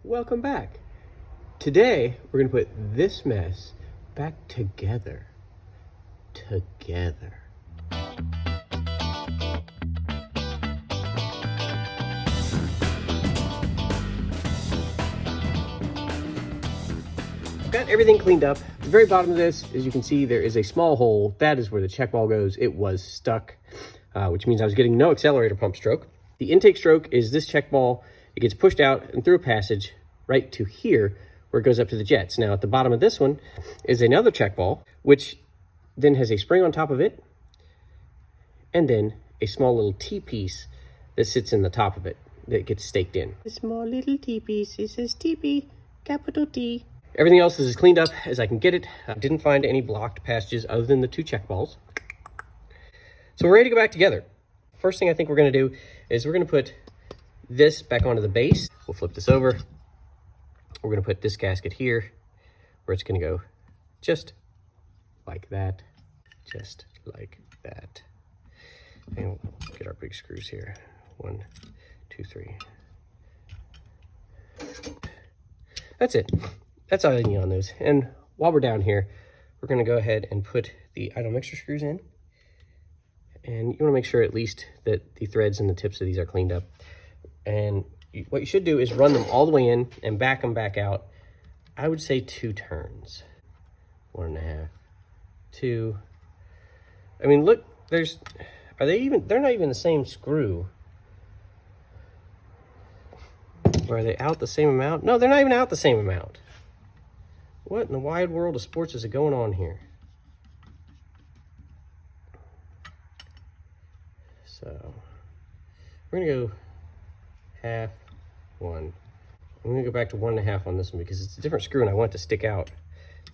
welcome back. Today, we're gonna put this mess back together. Got everything cleaned up. At the very bottom of this, as you can see, there is a small hole. That is where the check ball goes. It was stuck, which means I was getting no accelerator pump stroke. The intake stroke is this check ball. It gets pushed out and through a passage right to here, where it goes up to the jets. Now, at the bottom of this one is another check ball, which then has a spring on top of it, and then a small little T-piece that sits in the top of it that gets staked in. A small little T-piece. It says TP, capital T. Everything else is as cleaned up as I can get it. I didn't find any blocked passages other than the two check balls. So we're ready to go back together. First thing I think we're gonna do is we're gonna put this back onto the base. We'll flip this over. We're gonna put this gasket here where it's gonna go just like that, just like that. And we'll get our big screws here. 1, 2, 3. That's it. That's all I need on those. And while we're down here, we're gonna go ahead and put the idle mixture screws in. And you wanna make sure at least that the threads and the tips of these are cleaned up. And what you should do is run them all the way in and back them back out. I would say 2 turns. 1.5, 2. I mean, look, they're not even the same screw. Or are they out the same amount? No, they're not even out the same amount. What in the wide world of sports is going on here? So we're gonna go half, 1. I'm gonna go back to 1.5 on this one because it's a different screw and I want it to stick out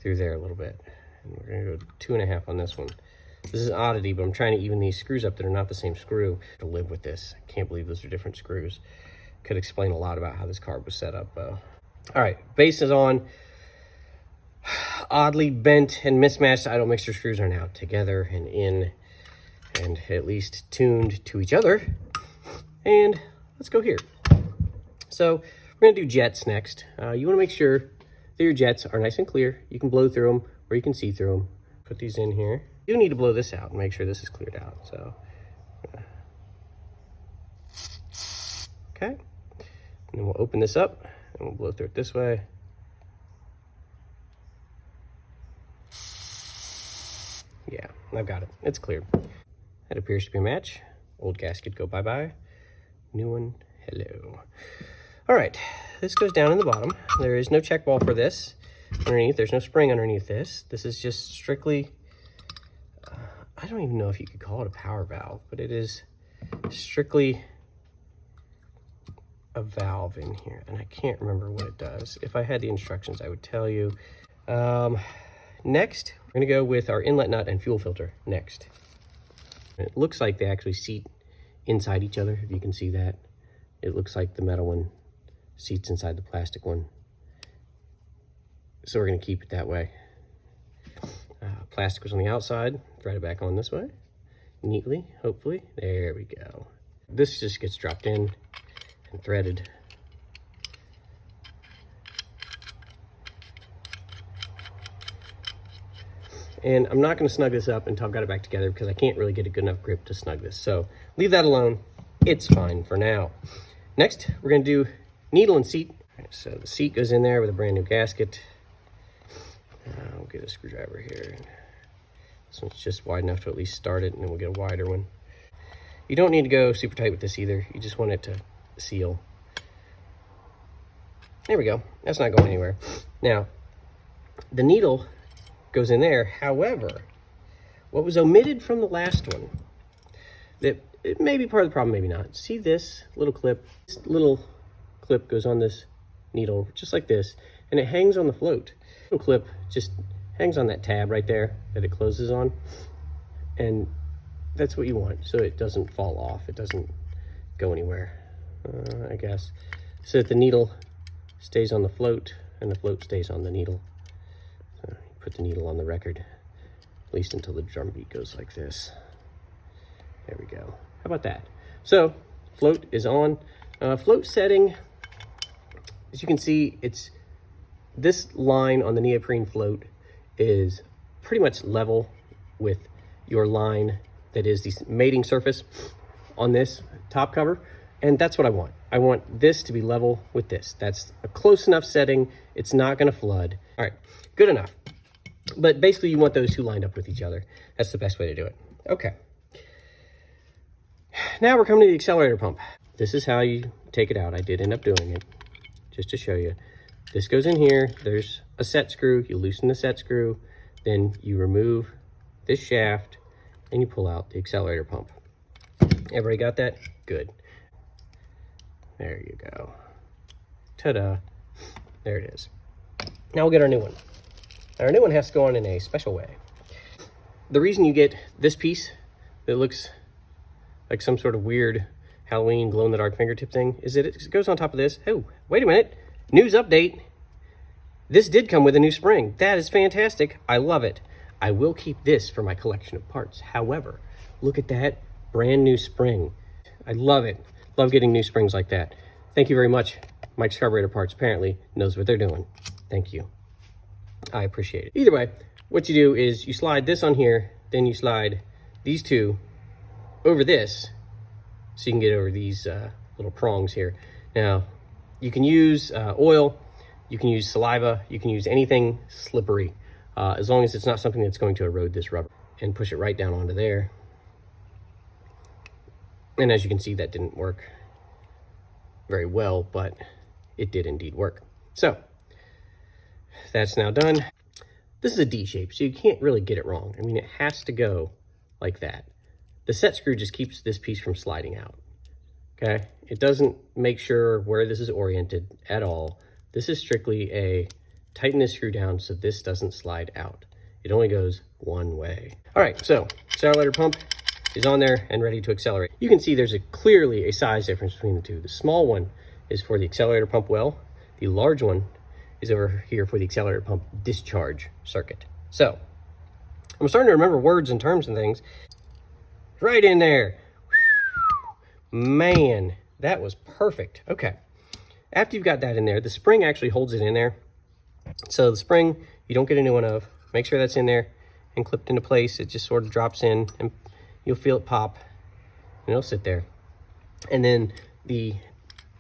through there a little bit. And we're gonna go 2.5 on this one. This is an oddity, but I'm trying to even these screws up that are not the same screw to live with this. I can't believe those are different screws. Could explain a lot about how this carb was set up. All right, base is on. Oddly bent and mismatched idle mixture screws are now together and in and at least tuned to each other. And let's go here. So we're gonna do jets next. You wanna make sure that your jets are nice and clear. You can blow through them or you can see through them. Put these in here. You need to blow this out and make sure this is cleared out. So, okay. And then we'll open this up and we'll blow through it this way. Yeah, I've got it. It's clear. That appears to be a match. Old gasket, go bye-bye. New one, hello. All right, this goes down in the bottom. There is no check ball for this underneath. There's no spring underneath this. This is just strictly, I don't even know if you could call it a power valve, but it is strictly a valve in here. And I can't remember what it does. If I had the instructions, I would tell you. Next, we're gonna go with our inlet nut and fuel filter next. And it looks like they actually seat inside each other, if you can see that. It looks like the metal one seats inside the plastic one. So we're gonna keep it that way. Plastic was on the outside, thread it back on this way, neatly, hopefully. There we go. This just gets dropped in and threaded. And I'm not gonna snug this up until I've got it back together because I can't really get a good enough grip to snug this. So leave that alone, it's fine for now. Next, we're gonna do needle and seat. So the seat goes in there with a brand new gasket. We'll get a screwdriver here. This one's just wide enough to at least start it, and then we'll get a wider one. You don't need to go super tight with this either. You just want it to seal. There we go, that's not going anywhere. Now, the needle goes in there. However, what was omitted from the last one, that it may be part of the problem, maybe not. See this little clip? This little clip goes on this needle, just like this, and it hangs on the float. The little clip just hangs on that tab right there that it closes on, and that's what you want, so it doesn't fall off. It doesn't go anywhere, I guess. So that the needle stays on the float, and the float stays on the needle. So put the needle on the record, at least until the drum beat goes like this. There we go. How about that? So float is on. Float setting, As you can see, this line on the neoprene float is pretty much level with your line that is the mating surface on this top cover. And that's what I want. I want this to be level with this. That's a close enough setting. It's not gonna flood. All right, good enough. But basically you want those two lined up with each other. That's the best way to do it. Okay. Now we're coming to the accelerator pump. This is how you take it out. I did end up doing it just to show you. This goes in here. There's a set screw. You loosen the set screw. Then you remove this shaft and you pull out the accelerator pump. Everybody got that? Good. There you go. Ta-da. There it is. Now we'll get our new one. Our new one has to go on in a special way. The reason you get this piece that looks like some sort of weird Halloween glow-in-the-dark fingertip thing is that it goes on top of this. Oh, wait a minute. News update. This did come with a new spring. That is fantastic. I love it. I will keep this for my collection of parts. However, look at that brand new spring. I love it. Love getting new springs like that. Thank you very much. Mike's Carburetor Parts apparently knows what they're doing. Thank you. I appreciate it. Either way, what you do is you slide this on here, then you slide these two over this so you can get over these little prongs here. Now, you can use oil, you can use saliva, you can use anything slippery, as long as it's not something that's going to erode this rubber, and push it right down onto there. And as you can see, that didn't work very well, but it did indeed work. So that's now done. This is a D shape, so you can't really get it wrong. I mean, it has to go like that. The set screw just keeps this piece from sliding out, okay? It doesn't make sure where this is oriented at all. This is strictly a tighten this screw down so this doesn't slide out. It only goes one way. All right, so accelerator pump is on there and ready to accelerate. You can see there's clearly a size difference between the two. The small one is for the accelerator pump well. The large one is over here for the accelerator pump discharge circuit. So I'm starting to remember words and terms and things. Right in there. Man, that was perfect. Okay. After you've got that in there, the spring actually holds it in there. So the spring, you don't get a new one of. Make sure that's in there and clipped into place. It just sort of drops in and you'll feel it pop and it'll sit there. And then the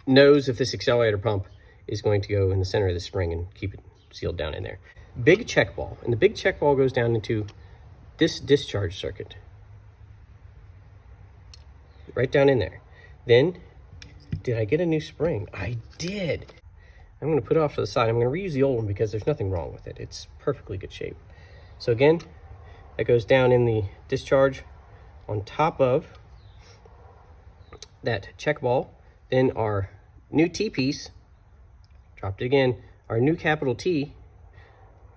nose of this accelerator pump is going to go in the center of the spring and keep it sealed down in there. Big check ball, and the big check ball goes down into this discharge circuit. Right down in there. Then, did I get a new spring? I did. I'm gonna put it off to the side. I'm gonna reuse the old one because there's nothing wrong with it. It's perfectly good shape. So again, that goes down in the discharge on top of that check ball. Then our new T-piece, dropped it again, our new capital T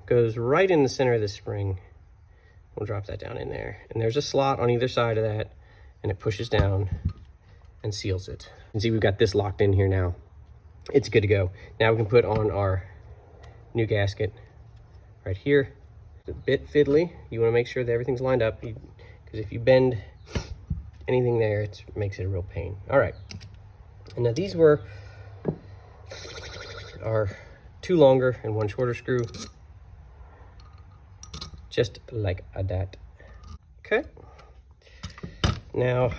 goes right in the center of the spring. We'll drop that down in there. And there's a slot on either side of that, and it pushes down and seals it. You can see we've got this locked in here now. It's good to go. Now we can put on our new gasket right here. It's a bit fiddly. You want to make sure that everything's lined up, because if you bend anything there, it makes it a real pain. All right. And now these were our 2 longer and 1 shorter screw, just like that. Okay. Now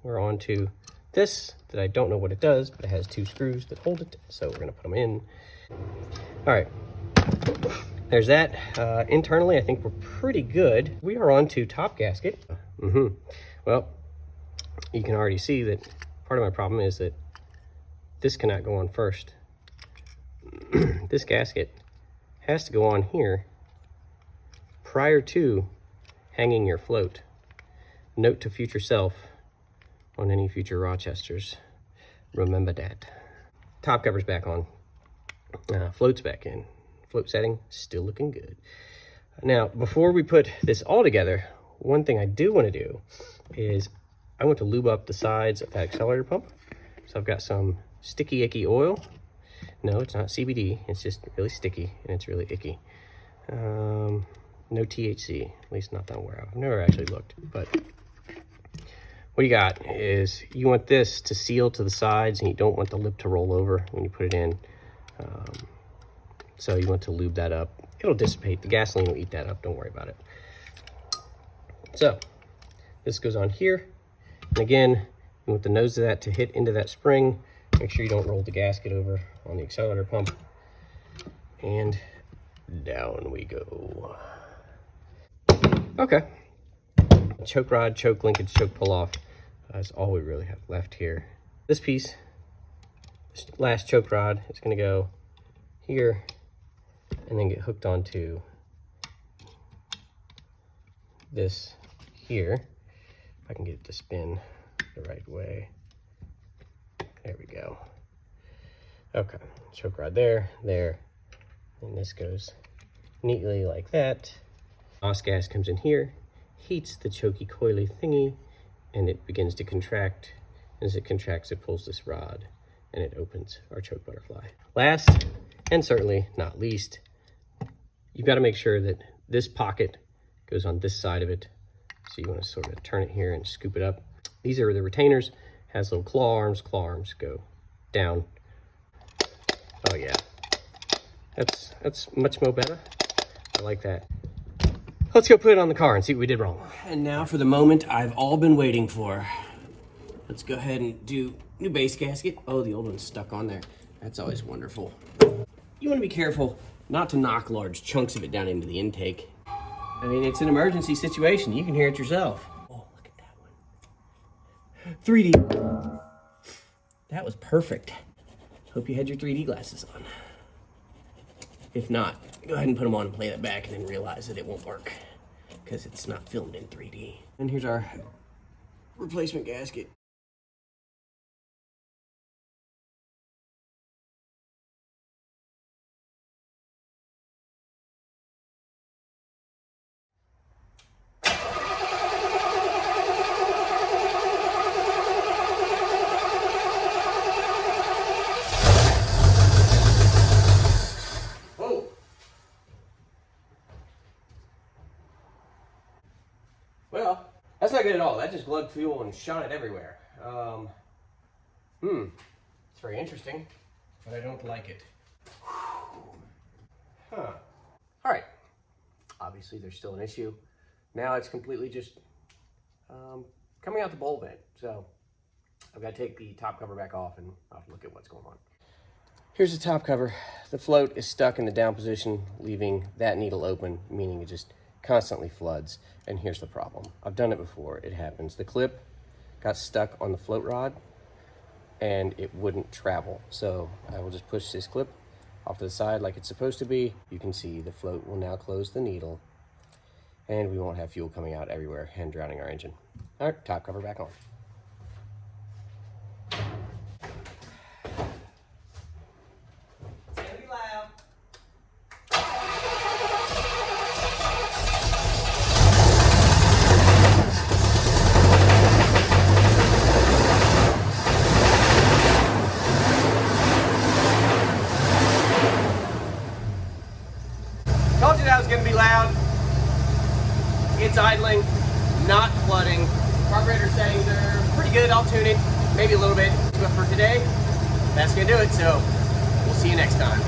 we're on to this that I don't know what it does, but it has 2 screws that hold it, so we're gonna put them in. All right, there's that. Internally, I think we're pretty good. We are on to top gasket. Well, you can already see that part of my problem is that this cannot go on first. This gasket has to go on here prior to hanging your float. Note to future self on any future Rochesters. Remember that. Top cover's back on. Float's back in. Float setting, still looking good. Now, before we put this all together, one thing I do want to do is I want to lube up the sides of that accelerator pump. So I've got some sticky, icky oil. No, it's not CBD. It's just really sticky and it's really icky. No THC, at least not that I'm aware of. I've never actually looked, but what you got is you want this to seal to the sides and you don't want the lip to roll over when you put it in. So you want to lube that up. It'll dissipate. The gasoline will eat that up. Don't worry about it. So this goes on here. And again, you want the nose of that to hit into that spring. Make sure you don't roll the gasket over on the accelerator pump. And down we go. Okay. Choke rod, choke linkage, choke pull off. That's all we really have left here. This piece, this last choke rod, is going to go here and then get hooked onto this here. If I can get it to spin the right way. There we go. Okay, choke rod there, and this goes neatly like that. Exhaust gas comes in here, heats the chokey coily thingy, and it begins to contract. As it contracts, it pulls this rod, and it opens our choke butterfly. Last, and certainly not least, you've got to make sure that this pocket goes on this side of it. So you want to sort of turn it here and scoop it up. These are the retainers. Has little claw arms go down. Oh yeah, that's much more better. I like that. Let's go put it on the car and see what we did wrong. And now for the moment I've all been waiting for. Let's go ahead and do new base gasket. Oh, the old one's stuck on there. That's always wonderful. You want to be careful not to knock large chunks of it down into the intake. I mean, it's an emergency situation. You can hear it yourself. Oh, look at that one. 3D. That was perfect. Hope you had your 3D glasses on. If not, go ahead and put them on and play that back and then realize that it won't work because it's not filmed in 3D. And here's our replacement gasket. Well, that's not good at all. That just glugged fuel and shot it everywhere. It's very interesting, but I don't like it. Huh. All right. Obviously, there's still an issue. Now it's completely just coming out the bowl vent. So I've got to take the top cover back off and I'll have to look at what's going on. Here's the top cover. The float is stuck in the down position, leaving that needle open, meaning it just constantly floods. And here's the problem. I've done it before. It happens. The clip got stuck on the float rod and it wouldn't travel. So I will just push this clip off to the side like it's supposed to be. You can see the float will now close the needle and we won't have fuel coming out everywhere and drowning our engine. All right, top cover back on. Told you that was going to be loud. It's idling, not flooding. Carburetor settings are pretty good. I'll tune it, maybe a little bit. But for today, that's going to do it. So we'll see you next time.